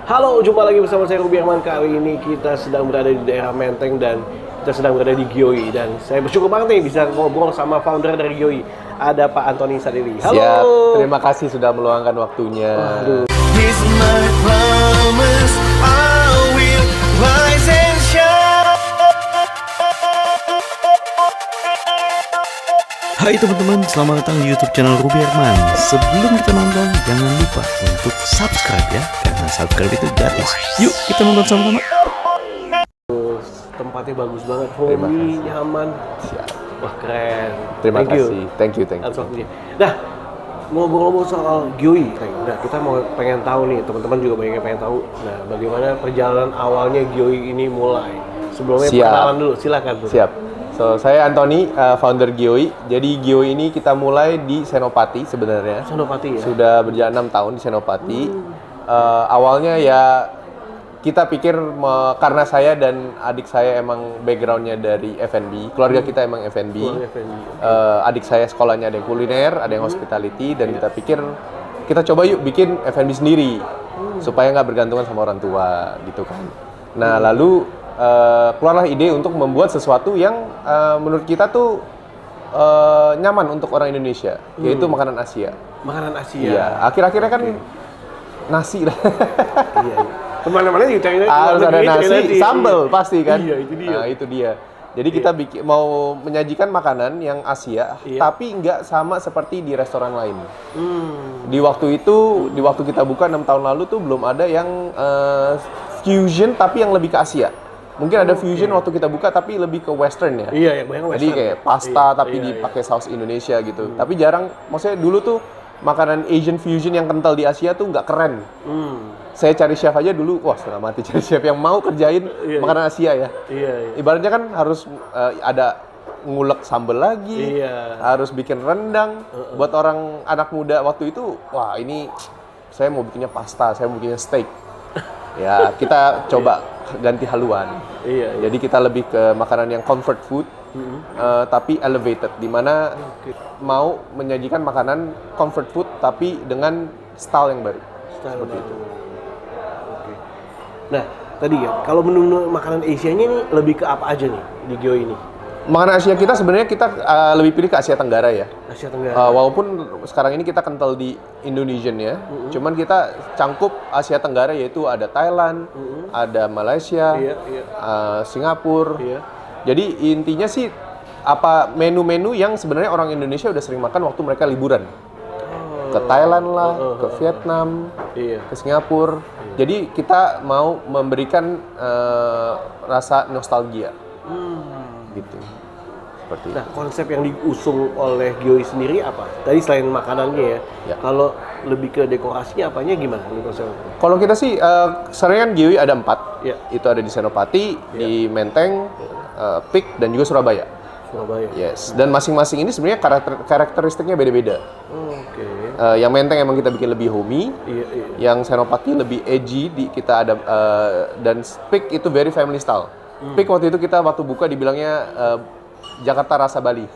Halo, jumpa lagi bersama saya Ruby Herman. Kali ini kita sedang berada di daerah Menteng dan kita sedang berada di Gyoi. Dan saya bersyukur banget nih bisa ngobrol sama founder dari Gyoi. Ada Pak Antoni Sadili. Halo. Siap, terima kasih sudah meluangkan waktunya. Waduh. Hai teman-teman, selamat datang di YouTube channel Ruby Herman. Sebelum kita nonton, jangan lupa untuk subscribe ya, karena subscribe itu gratis. Yuk kita nonton sama-sama. Tempatnya bagus banget, Terima homey, kasih. nyaman. Siap. Wah, keren. Terima Thank you kasih. Thank you. atas waktunya. Nah, ngobrol-ngobrol soal Gyoi, nah kita mau pengen tahu nih, teman-teman juga banyak yang pengen tahu. Nah, bagaimana perjalanan awalnya Gyoi ini mulai? Sebelumnya Siap. perkenalan dulu, silakan. Bro. Siap. So, saya Antoni, founder Gyoi. Jadi Gyoi ini kita mulai di Senopati sebenarnya. Senopati ya? Sudah berjalan 6 tahun di Senopati. Awalnya ya kita pikir karena saya dan adik saya emang backgroundnya dari F&B. Keluarga kita emang F&B. Adik saya sekolahnya ada yang kuliner, ada yang hospitality, dan kita pikir kita coba yuk bikin F&B sendiri supaya nggak bergantungan sama orang tua gitu kan. Nah lalu keluarlah ide untuk membuat sesuatu yang menurut kita tuh nyaman untuk orang Indonesia, yaitu makanan Asia. Makanan Asia. Iya, akhir-akhirnya kan nasi lah. Iya. Kemana-mana juga cari Harus ada nasi, sambal pasti kan. Iya, itu dia. Nah, itu dia. Jadi kita mau menyajikan makanan yang Asia, tapi nggak sama seperti di restoran lain. Di waktu itu, di waktu kita buka 6 tahun lalu tuh belum ada yang fusion tapi yang lebih ke Asia. Mungkin ada fusion waktu kita buka tapi lebih ke western ya. Iya, yang banyak Jadi western. kayak pasta tapi Iya. dipakai saus Indonesia gitu. Tapi jarang, maksudnya dulu tuh makanan Asian fusion yang kental di Asia tuh nggak keren. Saya cari chef aja dulu, wah setengah mati cari chef yang mau kerjain makanan Asia ya. Iya. Ibaratnya kan harus ada ngulek sambal lagi, Iya. harus bikin rendang. Buat orang anak muda waktu itu, wah ini saya mau bikinnya pasta, saya mau bikinnya steak. Ya kita coba ganti haluan. Iya. Jadi kita lebih ke makanan yang comfort food, tapi elevated, di mana mau menyajikan makanan comfort food tapi dengan style yang baru. Seperti itu. Oke. Nah, tadi ya, kalau menu makanan Asianya ini lebih ke apa aja nih di Gyoi ini? Makanan Asia kita sebenarnya kita lebih pilih ke Asia Tenggara ya. Asia Tenggara. Walaupun sekarang ini kita kental di Indonesian ya, cuman kita cangkup Asia Tenggara yaitu ada Thailand, ada Malaysia, Iya. Singapura. Iya. Jadi intinya sih apa menu-menu yang sebenarnya orang Indonesia udah sering makan waktu mereka liburan. Ke Thailand lah, ke Vietnam, Iya. ke Singapura. Jadi kita mau memberikan rasa nostalgia. Gitu. Seperti Nah, konsep yang diusung oleh Gyoi sendiri apa? Tadi selain makanannya ya, Ya. kalau lebih ke dekorasinya apanya gimana nih konsepnya? Kalau kita sih, sebenarnya kan Gyoi ada 4. Ya. Itu ada di Senopati, di Menteng, Pik, dan juga Surabaya. Surabaya. Yes. Dan masing-masing ini sebenarnya karakteristiknya beda-beda. Oke. Yang Menteng emang kita bikin lebih homey. Iya. Yang Senopati lebih edgy, kita ada dan Pik itu very family style. Pik waktu itu kita waktu buka dibilangnya Jakarta rasa Bali.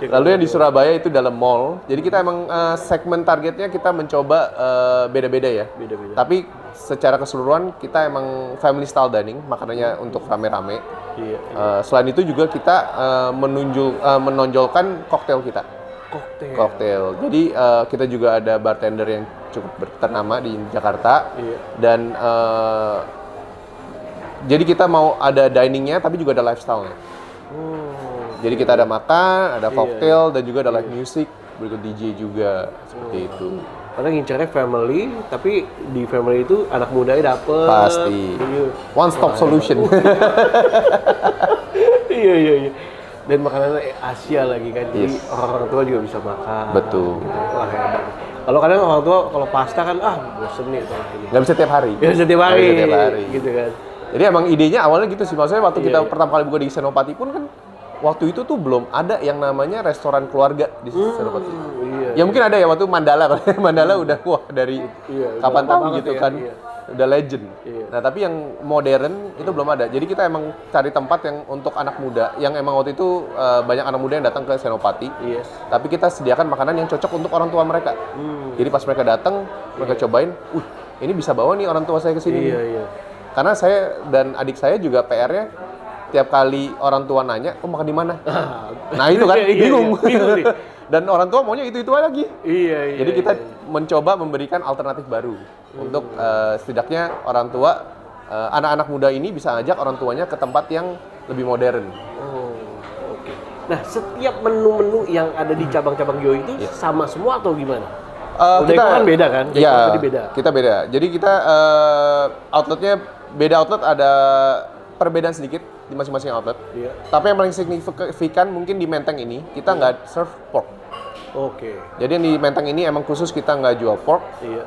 Lalu yang di Surabaya itu dalam mall. Jadi kita emang segmen targetnya kita mencoba beda-beda ya. Beda-beda. Tapi secara keseluruhan kita emang family style dining, makanannya untuk rame-rame. Iya. Selain itu juga kita menonjolkan koktail kita. Koktail. Jadi kita juga ada bartender yang cukup ternama di Jakarta. Iya. Dan jadi kita mau ada diningnya, tapi juga ada lifestyle-nya. Jadi kita ada makan, ada koktail, dan juga ada live music, berikut DJ juga, seperti itu. Karena ngincarnya family, tapi di family itu anak mudanya dapet. Pasti. Iya. One stop solution. Iya. Dan makanannya Asia lagi kan, jadi Yes. orang tua juga bisa makan. Betul. Wah, hebat. Kalau kadang orang tua kalau pasta kan bosen nih kalau kayak gitu. Nggak bisa tiap hari. Ya setiap hari. Nggak bisa tiap hari. Gitu kan. Jadi emang idenya awalnya gitu sih. Maksudnya waktu kita Iya. pertama kali buka di Senopati pun kan, waktu itu tuh belum ada yang namanya restoran keluarga di Senopati. Iya. Ya mungkin ada ya waktu Mandala. Mandala udah wah dari Iya, udah kapan lama tahu banget gitu ya, kan. iya. udah legend. Iya. Nah, tapi yang modern itu belum ada. Jadi kita emang cari tempat yang untuk anak muda, yang emang waktu itu banyak anak muda yang datang ke Senopati. Yes. Tapi kita sediakan makanan yang cocok untuk orang tua mereka. Jadi pas mereka datang, mereka cobain, ini bisa bawa nih orang tua saya ke sini. Iya. Karena saya dan adik saya juga PR-nya tiap kali orang tua nanya, makan di mana? Nah itu kan bingung. Bingung nih. Dan orang tua maunya itu lagi. Iya. Jadi kita mencoba memberikan alternatif baru untuk setidaknya orang tua, anak-anak muda ini bisa ngajak orang tuanya ke tempat yang lebih modern. Oke. Nah, setiap menu-menu yang ada di cabang-cabang Gyoi itu sama semua atau gimana? Kita kan beda kan? Iya, beda. kita beda. Jadi kita outletnya beda outlet, ada perbedaan sedikit di masing-masing outlet. Iya. Tapi yang paling signifikan mungkin di Menteng ini kita nggak serve pork. Oke. Jadi di Menteng ini emang khusus kita nggak jual pork. Iya.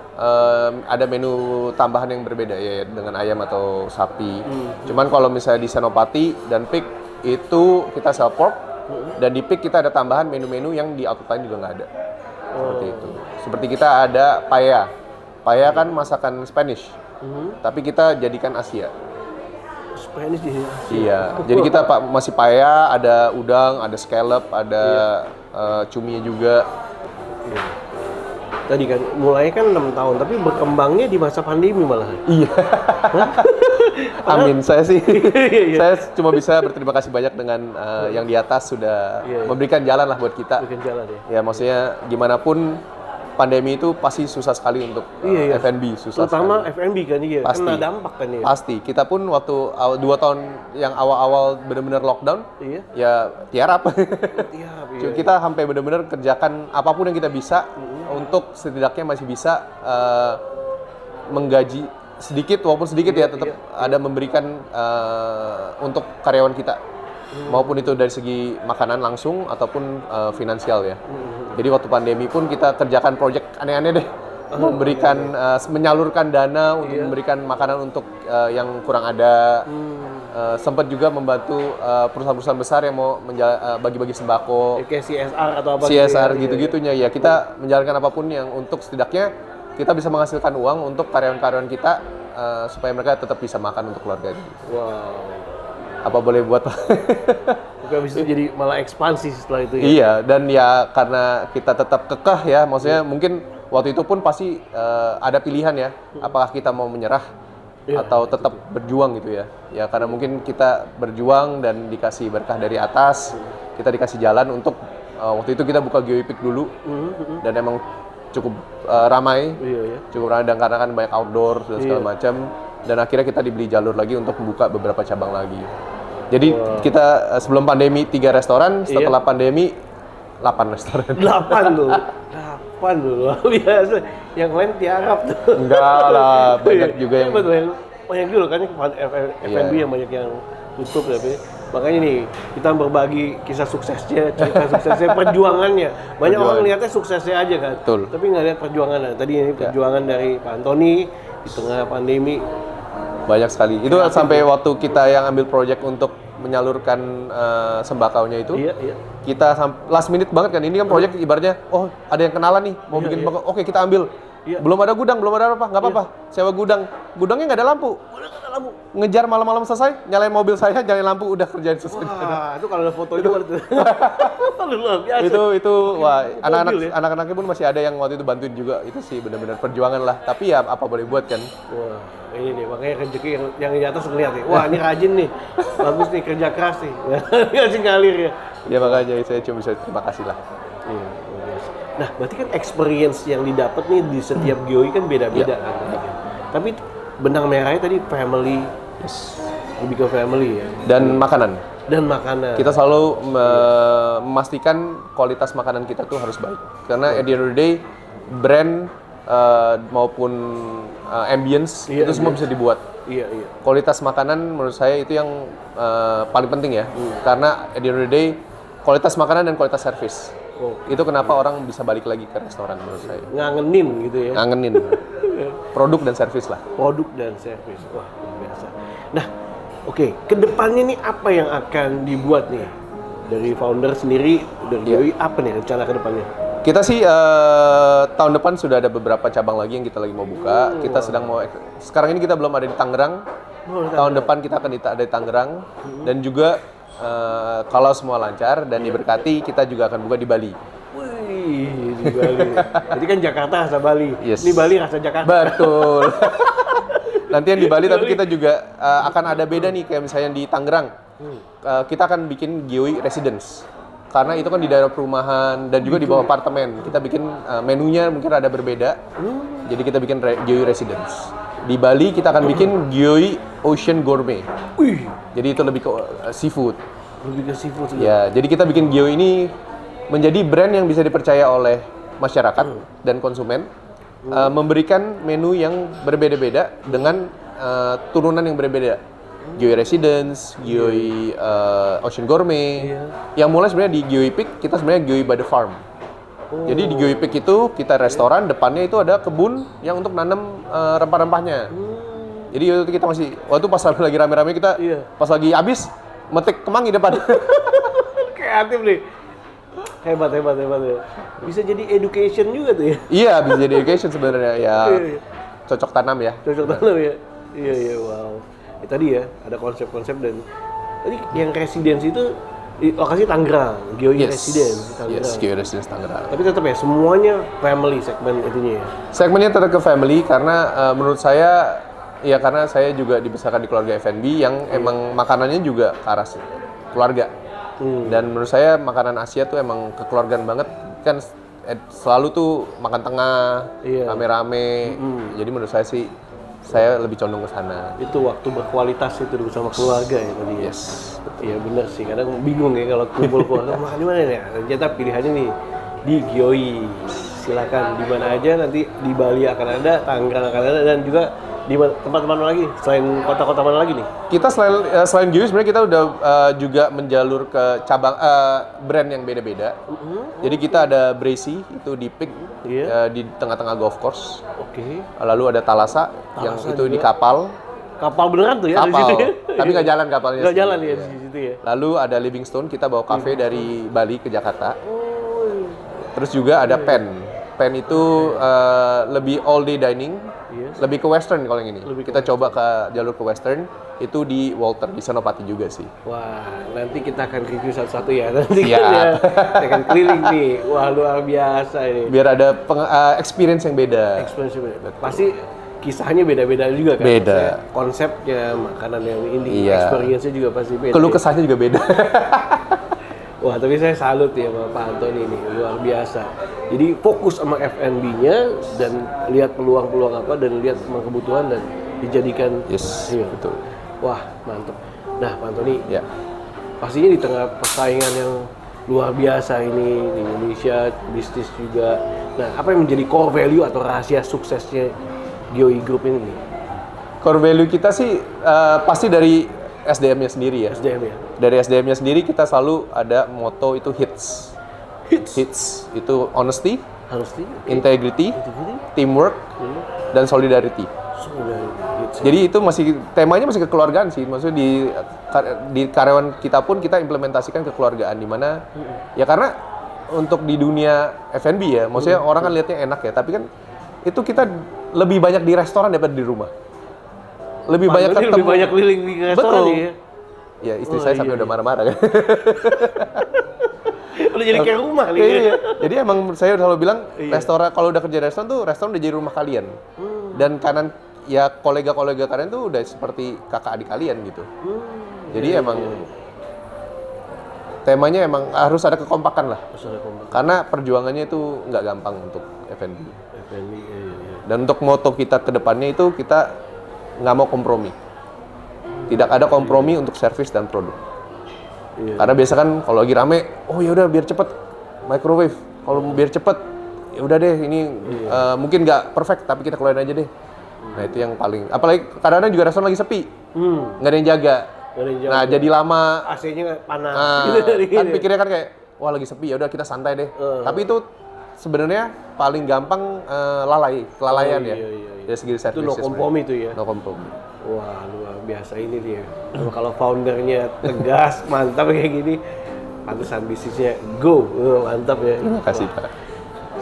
Ada menu tambahan yang berbeda ya dengan ayam atau sapi. Cuman kalau misalnya di Senopati dan Peak itu kita sell pork. Dan di Peak kita ada tambahan menu-menu yang di outlet lain juga nggak ada. Seperti itu. Seperti kita ada paella. Paella kan masakan Spanish. Tapi kita jadikan Asia. Spanish di Asia. Iya. Jadi kita masih paella, ada udang, ada scallop, ada cuminya juga. Iya. Tadi kan mulai kan 6 tahun, tapi berkembangnya di masa pandemi malah. Iya. Amin. Saya sih, saya cuma bisa berterima kasih banyak dengan yang di atas sudah memberikan jalan lah buat kita. Bikin jalan ya. Ya maksudnya gimana pun pandemi itu pasti susah sekali untuk F&B, susah terutama sekali. F&B kan iya, Pasti. kena dampak kan ya. Pasti. Kita pun waktu 2 tahun yang awal-awal benar-benar lockdown, ya tiarap. Iya. Kita sampai benar-benar kerjakan apapun yang kita bisa untuk setidaknya masih bisa menggaji sedikit, walaupun sedikit ya tetap ada memberikan untuk karyawan kita. Maupun itu dari segi makanan langsung ataupun finansial ya. Jadi waktu pandemi pun kita kerjakan proyek aneh-aneh deh. Memberikan, menyalurkan dana untuk memberikan makanan untuk yang kurang ada. Sempat juga membantu perusahaan-perusahaan besar yang mau bagi-bagi sembako. Kayak CSR atau apa CSR gitu-gitunya ya. Kita menjalankan apapun yang untuk setidaknya kita bisa menghasilkan uang untuk karyawan-karyawan kita supaya mereka tetap bisa makan untuk keluarganya. Wow. Apa boleh buat? Bukan bisa jadi malah ekspansi setelah itu ya. Iya, dan ya karena kita tetap kekeh ya, maksudnya mungkin waktu itu pun pasti ada pilihan ya, apakah kita mau menyerah atau tetap berjuang gitu ya. Ya karena mungkin kita berjuang dan dikasih berkah dari atas, kita dikasih jalan untuk waktu itu kita buka Gyoi Peak dulu, dan emang cukup ramai, cukup ramai dan karena kan banyak outdoor dan segala macam, dan akhirnya kita dibeli jalur lagi untuk membuka beberapa cabang lagi. Jadi kita sebelum pandemi 3 restoran, setelah pandemi 8 restoran. 8 loh. 8 loh, luar biasa. Yang lain tiarap tuh. Enggak lah, banyak juga yang banyak juga kan F&B yang banyak yang tutup tapi makanya nih kita berbagi kisah suksesnya, cerita suksesnya, perjuangannya. Banyak orang lihatnya suksesnya aja kan. Betul. Tapi nggak lihat perjuangannya. Tadi ini perjuangan dari Pak Antoni di tengah pandemi. Banyak sekali. Itu sampai waktu kita yang ambil proyek untuk menyalurkan sembakaunya itu, kita last minute banget kan. Ini kan proyek ibaratnya, oh ada yang kenalan nih, mau bikin sembako, oke kita ambil. Belum ada gudang, belum ada apa, nggak apa-apa. Sewa gudang, gudangnya nggak ada lampu. Ngejar malam-malam selesai, nyalain mobil saya, nyalain lampu, udah kerjain selesai. Wah, itu kalau ada foto itu luar biasa. Itu wah, anak-anaknya pun masih ada yang waktu itu bantuin juga. Itu sih benar-benar perjuangan lah. Tapi ya apa boleh buat kan. Wah, ini nih makanya rezeki yang di atas ngeliat nih. Wah, ini rajin nih. Bagus nih, kerja keras nih. Ngasih ngalir ya. Ya makanya saya cuma bisa terima kasih lah. Iya, luar biasa. Nah, berarti kan experience yang didapat nih di setiap Gyoi kan beda-beda kan. Tapi benang merahnya tadi family, lebih ke family ya. Dan makanan. Kita selalu memastikan kualitas makanan kita tuh harus baik. Karena at the end of the day, brand maupun ambience itu semua bisa dibuat. Iya. Kualitas makanan menurut saya itu yang paling penting ya. Karena at the end of the day, kualitas makanan dan kualitas service. Itu kenapa orang bisa balik lagi ke restoran menurut saya. Ngangenin gitu ya. Ngangenin. Produk dan servis lah. Produk dan servis. Wah, luar biasa. Nah, oke, kedepannya nih apa yang akan dibuat nih dari founder sendiri dari Gyoi? Apa nih rencana kedepannya? Kita sih tahun depan sudah ada beberapa cabang lagi yang kita lagi mau buka. Kita sedang mau, sekarang ini kita belum ada di Tangerang. Tahun depan kita akan ada di Tangerang. Dan juga kalau semua lancar dan diberkati, kita juga akan buka di Bali. Wih, di Bali. Jadi kan Jakarta rasa Bali. Yes. Ini Bali rasa Jakarta. Betul. Nanti yang di Bali, tapi kita juga akan ada beda nih, kayak misalnya di Tangerang. Kita akan bikin GIOI Residence. Karena itu kan di daerah perumahan dan juga di bawah apartemen. Kita bikin menunya mungkin ada berbeda. Jadi kita bikin GIOI Residence. Di Bali kita akan bikin GIOI Ocean Gourmet. Wih, Jadi itu lebih ke seafood. lebih ke seafood juga. Ya, jadi kita bikin GIOI ini menjadi brand yang bisa dipercaya oleh masyarakat dan konsumen. Memberikan menu yang berbeda-beda dengan turunan yang berbeda. GIOI Residence, GIOI Ocean Gourmet. Yang mulai sebenarnya di GIOI Peak, kita sebenarnya GIOI by the Farm. Jadi di GIOI Peak itu kita restoran, depannya itu ada kebun yang untuk nanam rempah-rempahnya. Jadi waktu itu kita masih, waktu pas lagi rame-rame kita, pas lagi habis metik kemangi depan. Kreatif nih. Hebat ya. Bisa jadi education juga tuh ya. Iya, bisa jadi education sebenarnya ya. Cocok tanam ya. Cocok tanam ya. Iya, wow. Tadi ya, ada konsep-konsep dan tadi yang residence itu di lokasi Tangerang, GIOI Residence Tangerang. Yes, GIOI Residence Tangerang. Tapi tetap ya, semuanya family segmen itunya ya. Segmennya tetap ke family karena menurut saya, ya karena saya juga dibesarkan di keluarga F&B yang emang makanannya juga ke arah keluarga. Dan menurut saya makanan Asia tuh emang kekeluargaan banget, kan selalu tuh makan tengah, rame-rame. Jadi menurut saya sih, saya lebih condong ke sana. Itu waktu berkualitas itu bersama keluarga ya tadi ya. Yes. Iya benar sih, kadang bingung ya kalau kumpul keluarga makan di mana ya. Ternyata pilihannya nih di GIOI. Silakan di mana aja, nanti di Bali akan ada, Tangerang akan ada, dan juga di tempat-tempat mana lagi selain kota-kota mana lagi nih? Kita selain GIOI sebenarnya kita udah juga menjalur ke cabang brand yang beda-beda. Jadi kita ada Bracy itu di Peak di tengah-tengah golf course. Oke. Lalu ada Thalassa yang itu juga. di kapal. Kapal beneran tuh ya di Kapal. situ ya? Tapi nggak jalan kapalnya. Nggak sih. jalan ya di situ ya. Lalu ada Livingstone, kita bawa cafe dari Bali ke Jakarta. Terus juga ada Pen. Pen itu lebih all day dining, lebih ke western kalau yang ini. Kita coba ke jalur ke western, itu di Walter, di Senopati juga sih. Wah, nanti kita akan review satu-satu ya. Nanti Siap. kita akan keliling nih. Wah, luar biasa ini. Biar ada experience yang beda. Experience beda. Pasti kisahnya beda-beda juga kan? Beda. Maksudnya konsepnya, makanan yang ini, experience-nya juga pasti beda. Keluh kesahnya juga beda. Wah, tapi saya salut ya sama Pak Antoni ini, luar biasa. Jadi fokus sama F&B-nya dan lihat peluang-peluang apa dan lihat sama kebutuhan dan dijadikan. Yes, betul. Wah, mantap. Nah, Pak Antoni, Ya. pastinya di tengah persaingan yang luar biasa ini di Indonesia, bisnis juga. Nah, apa yang menjadi core value atau rahasia suksesnya GIOI Group ini? Core value kita sih pasti dari SDM-nya sendiri ya. SDM ya? Dari SDM-nya sendiri kita selalu ada moto itu HITS. HITS itu honesty, integrity, teamwork, dan solidarity. Jadi itu temanya masih kekeluargaan sih. Maksudnya di karyawan kita pun kita implementasikan kekeluargaan di mana ya karena untuk di dunia F&B ya, maksudnya orang kan lihatnya enak ya, tapi kan itu kita lebih banyak di restoran daripada di rumah. Lebih banyak ketemu. Lebih banyak keliling di restoran. Betul. Ya. Ya istri saya sampai udah marah-marah kan. Udah jadi kayak rumah nih. Iya. Jadi emang saya selalu bilang restoran kalau udah kerja restoran tuh restoran udah jadi rumah kalian. Dan kanan ya kolega-kolega kalian tuh udah seperti kakak adik kalian gitu. Jadi emang temanya emang harus ada kekompakan lah. Karena perjuangannya itu nggak gampang untuk F&B. Dan untuk moto kita ke depannya itu kita nggak mau kompromi. Tidak ada kompromi untuk service dan produk. Karena biasa kan kalau lagi rame, oh ya udah biar cepet microwave. Kalau biar cepet, ya udah deh ini mungkin nggak perfect tapi kita keluarin aja deh. Nah itu yang paling. Apalagi kadang-kadang juga restoran lagi sepi, nggak ada yang jaga. Nah jadi lama. AC-nya panas. Kan pikirnya kan kayak, wah lagi sepi ya udah kita santai deh. Tapi itu sebenarnya paling gampang kelalaian ya. Dari segi service. Itu no kompromi itu ya. No kompromi. Wah luar biasa ini dia. Kalau foundernya tegas, mantap kayak gini, pantesan bisnisnya go, mantap ya. Terima kasih Pak.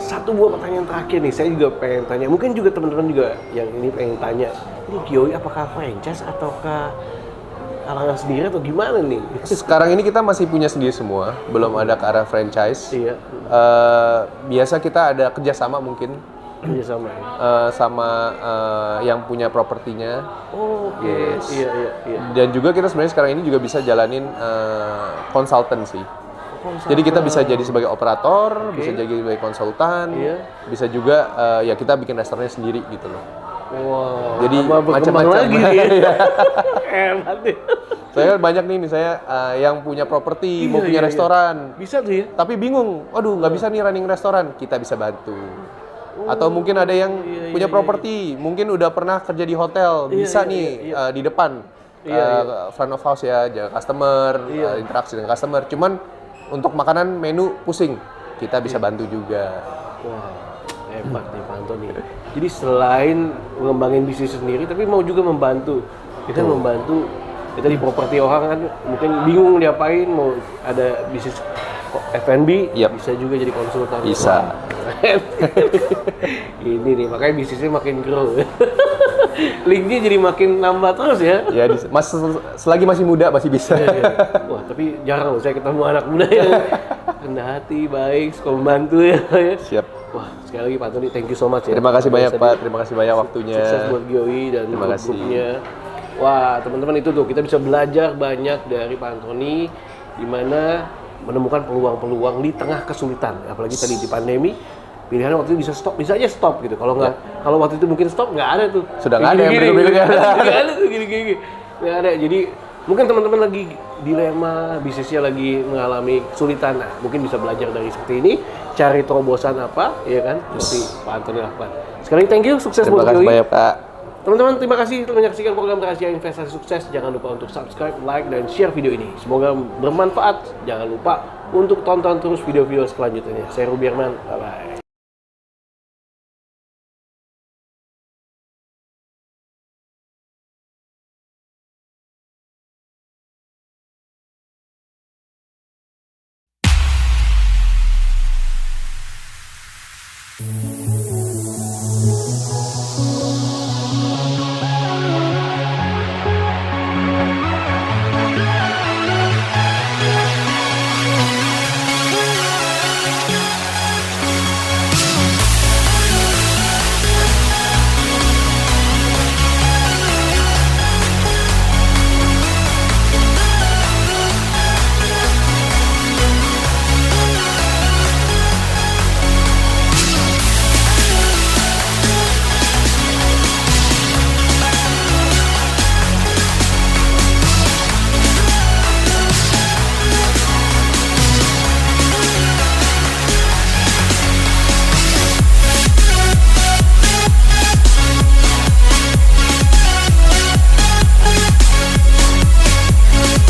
satu buah pertanyaan terakhir nih, saya juga pengen tanya, mungkin juga teman-teman juga yang ini pengen tanya, ini Gyoii apakah franchise ataukah kalangan sendiri atau gimana nih? Sekarang ini kita masih punya sendiri semua, belum ada ke arah franchise. Iya, Biasa kita ada kerjasama mungkin kerjasama ya. sama yang punya propertinya. Oh, oke. Yes. Iya. Dan juga kita sebenarnya sekarang ini juga bisa jalanin consultancy. Jadi kita bisa jadi sebagai operator, bisa jadi sebagai konsultan, Iya. bisa juga ya kita bikin restorannya sendiri gitu loh. Wow. Jadi berkembang macam-macam. lagi nih. Hebat nih. Saya banyak nih saya yang punya properti, mau punya Iya. restoran, Bisa tuh ya? tapi bingung, waduh nggak bisa nih running restoran, kita bisa bantu. Atau mungkin ada yang punya properti, mungkin udah pernah kerja di hotel, bisa nih di depan front of house ya, jaga customer, interaksi dengan customer. Cuman untuk makanan menu pusing, kita bisa bantu juga. Wah, hebat nih Pak Antoni. Jadi selain mengembangin bisnis sendiri, tapi mau juga membantu. Kita membantu, kita di properti orang kan mungkin bingung diapain, mau ada bisnis F&B, Yap. bisa juga jadi konsultan. Bisa. Ini nih, makanya bisnisnya makin grow. Linknya jadi makin nambah terus ya. Ya, selagi masih muda masih bisa. Wah, tapi jarang loh saya ketemu anak muda yang rendah hati, baik, suka membantu ya. Siap. Wah, sekali lagi Pak Antoni, thank you so much ya. Terima kasih banyak Pak, terima kasih banyak waktunya. Sukses buat Gyoii dan Terima kasih. grupnya. Wah, teman-teman itu tuh kita bisa belajar banyak dari Pak Antoni, di mana menemukan peluang-peluang di tengah kesulitan. Apalagi tadi di pandemi, pilihan waktu itu bisa stop, bisa aja stop gitu. Kalau nggak, kalau waktu itu mungkin stop nggak ada tuh. Sudah nggak ada yang bener-bener nggak ada. Nggak ada tuh gini-gini. Nggak ada. Jadi mungkin teman-teman lagi dilema, bisnisnya lagi mengalami kesulitan. Nah, mungkin bisa belajar dari seperti ini, cari terobosan apa, ya kan? Seperti Pak Antoni lakukan. Sekali lagi thank you, sukses Terima buat kasih Gyoii. banyak Pak. Teman-teman, terima kasih telah menyaksikan program Rahasia Investasi Sukses. Jangan lupa untuk subscribe, like, dan share video ini. Semoga bermanfaat. Jangan lupa untuk tonton terus video-video selanjutnya. Saya Ruby Herman, bye-bye.